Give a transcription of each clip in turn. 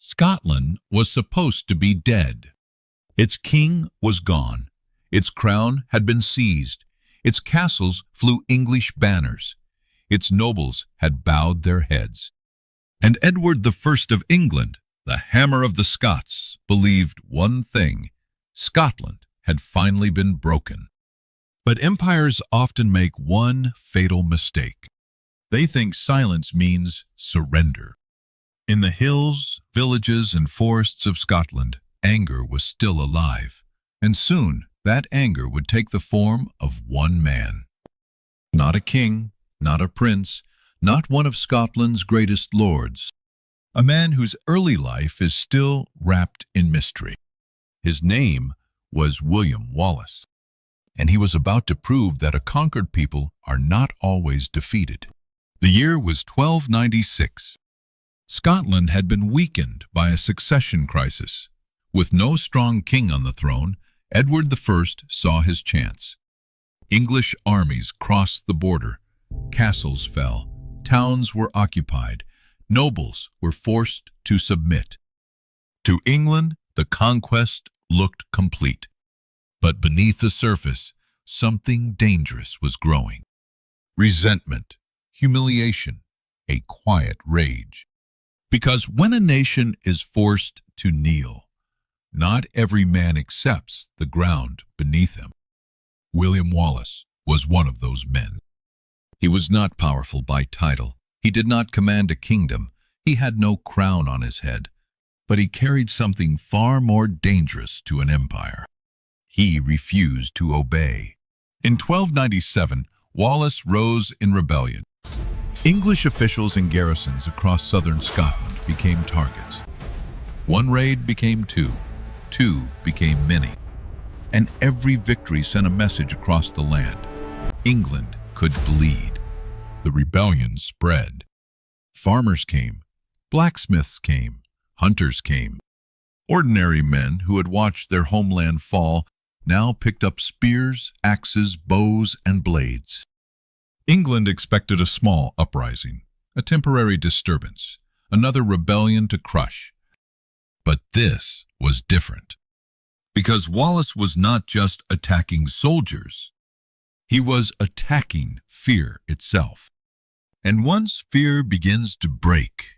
Scotland was supposed to be dead. Its king was gone. Its crown had been seized. Its castles flew English banners. Its nobles had bowed their heads. And Edward I of England, the hammer of the Scots, believed one thing: Scotland had finally been broken. But empires often make one fatal mistake. They think silence means surrender. In the hills, villages, and forests of Scotland, anger was still alive, and soon that anger would take the form of one man. Not a king, not a prince, not one of Scotland's greatest lords. A man whose early life is still wrapped in mystery. His name was William Wallace, and he was about to prove that a conquered people are not always defeated. The year was 1296. Scotland had been weakened by a succession crisis. With no strong king on the throne, Edward I saw his chance. English armies crossed the border. Castles fell. Towns were occupied. Nobles were forced to submit. To England, the conquest looked complete. But beneath the surface, something dangerous was growing. Resentment, humiliation, a quiet rage. Because when a nation is forced to kneel, not every man accepts the ground beneath him. William Wallace was one of those men. He was not powerful by title. He did not command a kingdom. He had no crown on his head. But he carried something far more dangerous to an empire. He refused to obey. In 1297, Wallace rose in rebellion. English officials and garrisons across southern Scotland became targets. One raid became two became many, and every victory sent a message across the land. England could bleed. The rebellion spread. Farmers came, blacksmiths came, hunters came. Ordinary men who had watched their homeland fall now picked up spears, axes, bows, and blades. England expected a small uprising, a temporary disturbance, another rebellion to crush. But this was different, because Wallace was not just attacking soldiers. He was attacking fear itself. And once fear begins to break,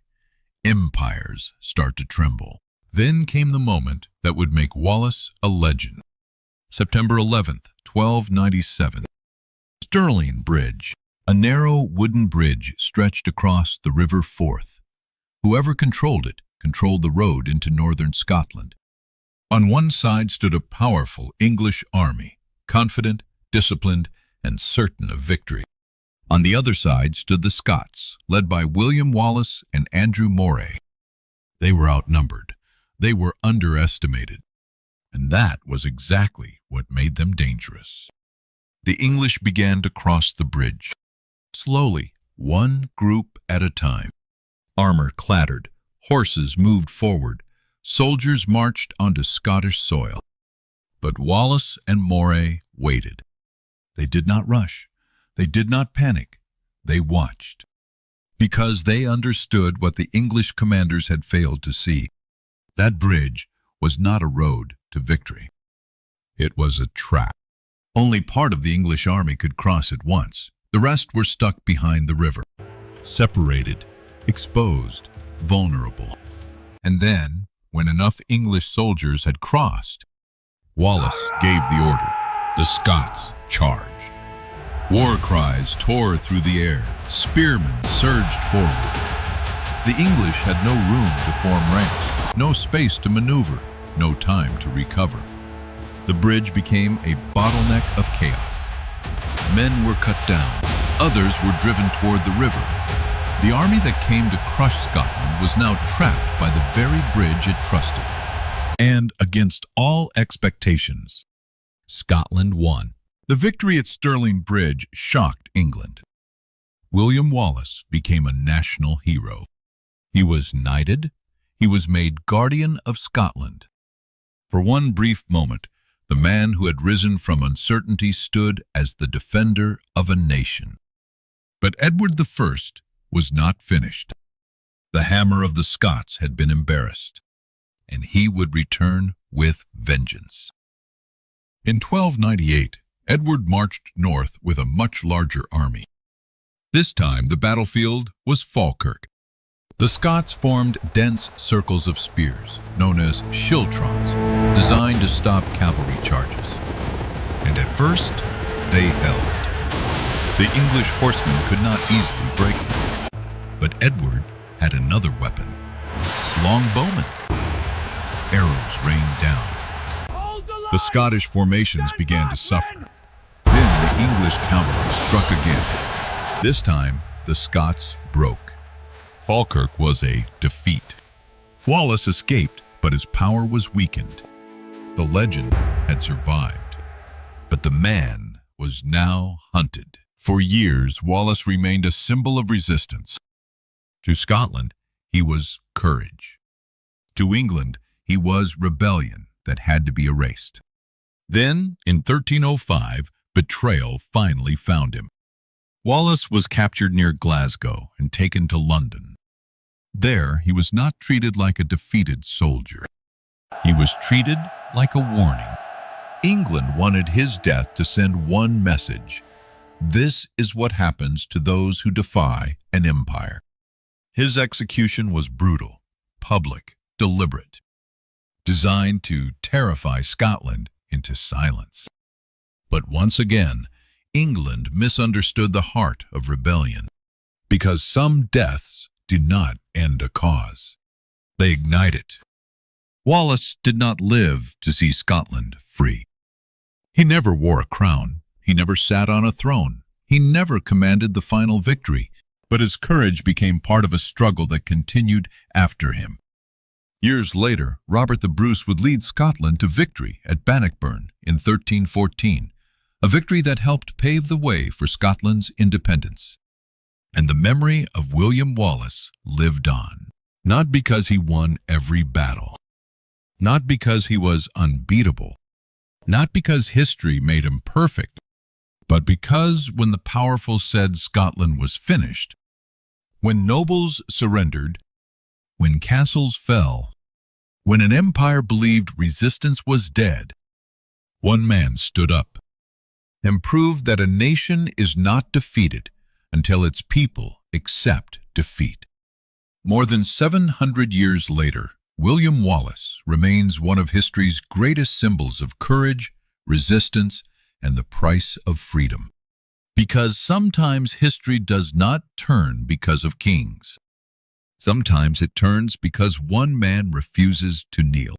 empires start to tremble. Then came the moment that would make Wallace a legend. September 11th, 1297. Stirling Bridge. A narrow wooden bridge stretched across the River Forth. Whoever controlled it controlled the road into northern Scotland. On one side stood a powerful English army, confident, disciplined, and certain of victory. On the other side stood the Scots, led by William Wallace and Andrew Moray. They were outnumbered. They were underestimated. And that was exactly what made them dangerous. The English began to cross the bridge. Slowly, one group at a time. Armor clattered. Horses moved forward. Soldiers marched onto Scottish soil. But Wallace and Moray waited. They did not rush. They did not panic. They watched. Because they understood what the English commanders had failed to see. That bridge was not a road to victory. It was a trap. Only part of the English army could cross at once. The rest were stuck behind the river, separated, exposed, vulnerable. And then, when enough English soldiers had crossed, Wallace gave the order. The Scots charged. War cries tore through the air. Spearmen surged forward. The English had no room to form ranks, no space to maneuver, no time to recover. The bridge became a bottleneck of chaos. Men were cut down. Others were driven toward the river. The army that came to crush Scotland was now trapped by the very bridge it trusted. And against all expectations, Scotland won. The victory at Stirling Bridge shocked England. William Wallace became a national hero. He was knighted. He was made Guardian of Scotland. For one brief moment, the man who had risen from uncertainty stood as the defender of a nation. But Edward I was not finished. The hammer of the Scots had been embarrassed, and he would return with vengeance. In 1298, Edward marched north with a much larger army. This time the battlefield was Falkirk. The Scots formed dense circles of spears, known as schiltrons, designed to stop cavalry charges. And at first, they held. The English horsemen could not easily break them. But Edward had another weapon, longbowmen. Arrows rained down. The Scottish formations began to suffer. Then the English cavalry struck again. This time, the Scots broke. Falkirk was a defeat. Wallace escaped, but his power was weakened. The legend had survived, but the man was now hunted. For years, Wallace remained a symbol of resistance. To Scotland, he was courage. To England, he was rebellion that had to be erased. Then, in 1305, betrayal finally found him. Wallace was captured near Glasgow and taken to London. There, he was not treated like a defeated soldier. He was treated like a warning. England wanted his death to send one message. This is what happens to those who defy an empire. His execution was brutal, public, deliberate, designed to terrify Scotland into silence. But once again, England misunderstood the heart of rebellion, because some deaths did not end a cause. They ignite it. Wallace did not live to see Scotland free. He never wore a crown. He never sat on a throne. He never commanded the final victory, but his courage became part of a struggle that continued after him. Years later, Robert the Bruce would lead Scotland to victory at Bannockburn in 1314, a victory that helped pave the way for Scotland's independence. And the memory of William Wallace lived on, not because he won every battle, not because he was unbeatable, not because history made him perfect, but because when the powerful said Scotland was finished, when nobles surrendered, when castles fell, when an empire believed resistance was dead, one man stood up and proved that a nation is not defeated until its people accept defeat. More than 700 years later, William Wallace remains one of history's greatest symbols of courage, resistance, and the price of freedom. Because sometimes history does not turn because of kings. Sometimes it turns because one man refuses to kneel.